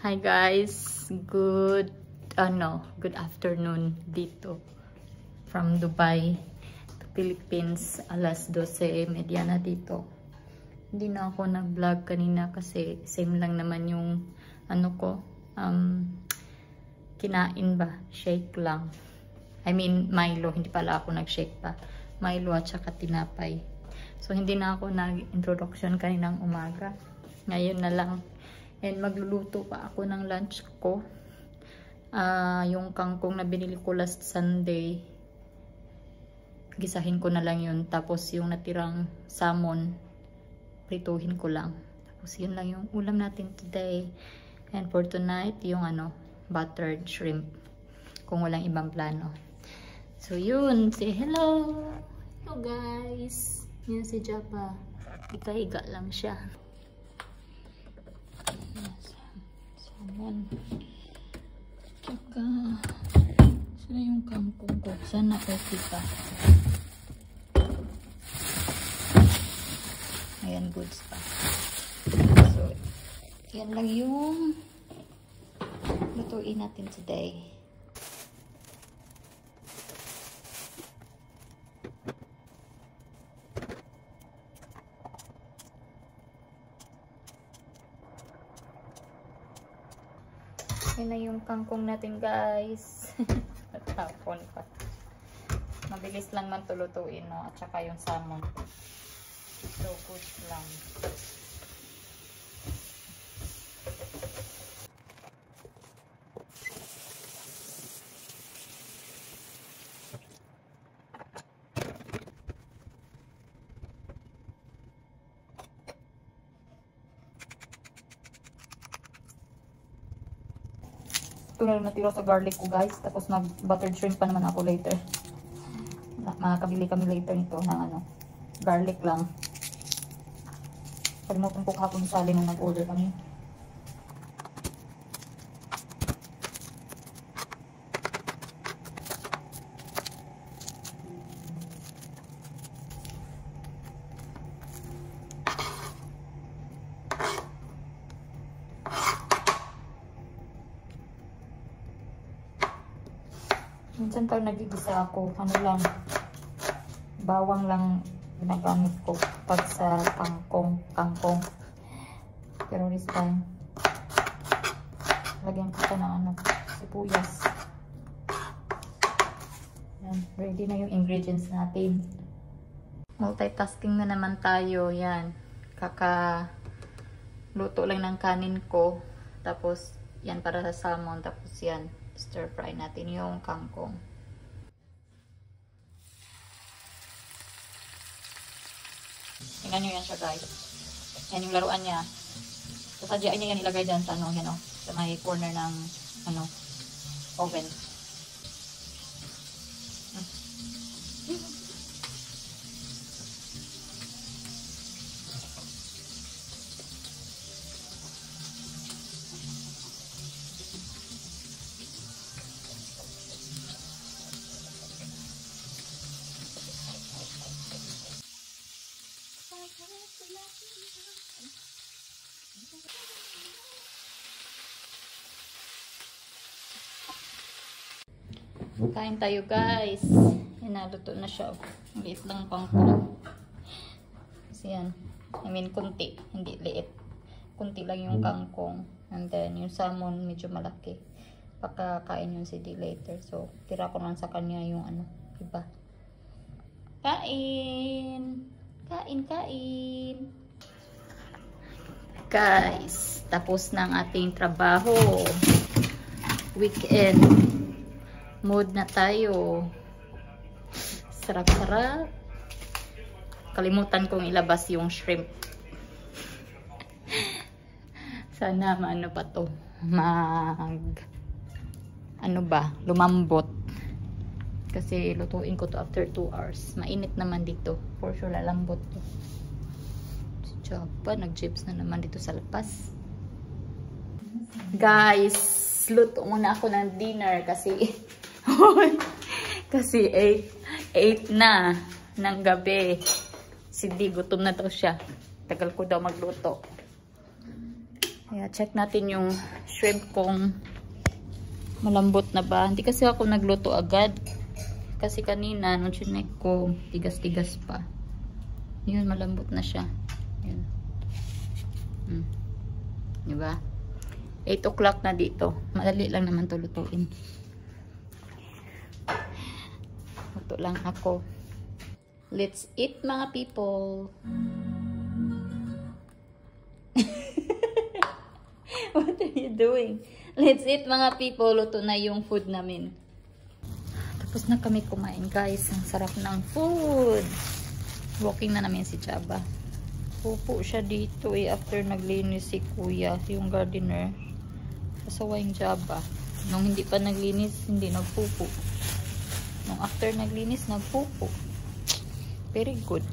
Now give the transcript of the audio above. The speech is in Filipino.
Hi guys, good afternoon dito from Dubai to Philippines. Alas 12:30 na dito. Hindi na ako nag-vlog kanina kasi same lang naman yung kinain ba? Shake lang. I mean Milo, hindi pala ako nag-shake pa. Milo at saka tinapay. So hindi na ako nag-introduction kaninang umaga. Ngayon na lang. And magluluto pa ako ng lunch ko. Yung kangkong na binili ko last Sunday, gisahin ko na lang yun. Tapos yung natirang salmon, prituhin ko lang. Tapos yun lang yung ulam natin today. And for tonight, yung buttered shrimp. Kung walang ibang plano. So yun, say hello! Hello guys! Yan si Japa. Ika-higa lang siya. Salmon. Tsaka, sila yung kangkong ko. Sana okay pa. Ayan, goods pa. So, yan lang yung lutuin natin today. Yan na yung kangkong natin guys. Natapon pa. Mabilis lang man tulutuin, no? At saka yung salmon. So good lang. Ito na natira sa garlic ko guys. Tapos mag buttered shrimp pa naman ako later. Makakabili kami later nito ng garlic lang. Kalimutan ko kahapon sali na nag-order kami. Minsan pag nagigisa ako, bawang lang ginagamit ko pag sa kangkong. Pero this time, lagyan ko pa ng sibuyas. Yan, ready na yung ingredients natin. Multitasking na naman tayo, yan. Kakaluto lang ng kanin ko. Tapos, yan para sa salmon. Tapos yan, stir fry natin yung kangkong. Tingnan nyo yan siya guys. Yan yung laruan niya. So sadyaan niya yan ilagay dyan sa sa may corner ng oven. Kain tayo guys. Yan, naluto na siya. Liit lang kangkong. Kasi yan. I mean, kunti. Hindi liit. Kunti lang yung kangkong. And then, yung salmon medyo malaki. Pakakain yung CD later. So, tira ko lang sa kanya yung iba. Kain! Kain! Guys, tapos ng ating trabaho. Weekend. Mood na tayo. Sarap-sarap. Kalimutan kong ilabas yung shrimp. Sana pa to. Lumambot. Kasi lutuin ko to after 2 hours. Mainit naman dito. For sure lalambot to. Si Japa, nag-jibs na naman dito sa lapas. Guys, luto muna ako ng dinner kasi 8 na ng gabi. Si D, gutom na daw siya. Tagal ko daw magluto. Kaya check natin yung shrimp kung malambot na ba. Hindi kasi ako nagluto agad. Kasi kanina, nung chinek ko, tigas-tigas pa. Yun, malambot na siya. Yun. Diba? 8 o'clock na dito. Madali lang naman to lutuin. Luto lang ako. Let's eat, mga people. What are you doing? Let's eat, mga people. Luto na yung food namin. Tapos na kami kumain, guys. Ang sarap ng food. Walking na namin si Chaba. Pupo siya dito after naglinis si Kuya, yung gardener. Kasawa yung Chaba. Nung hindi pa naglinis, hindi nagpupo. Nung after naglinis, nagpupo. Very good.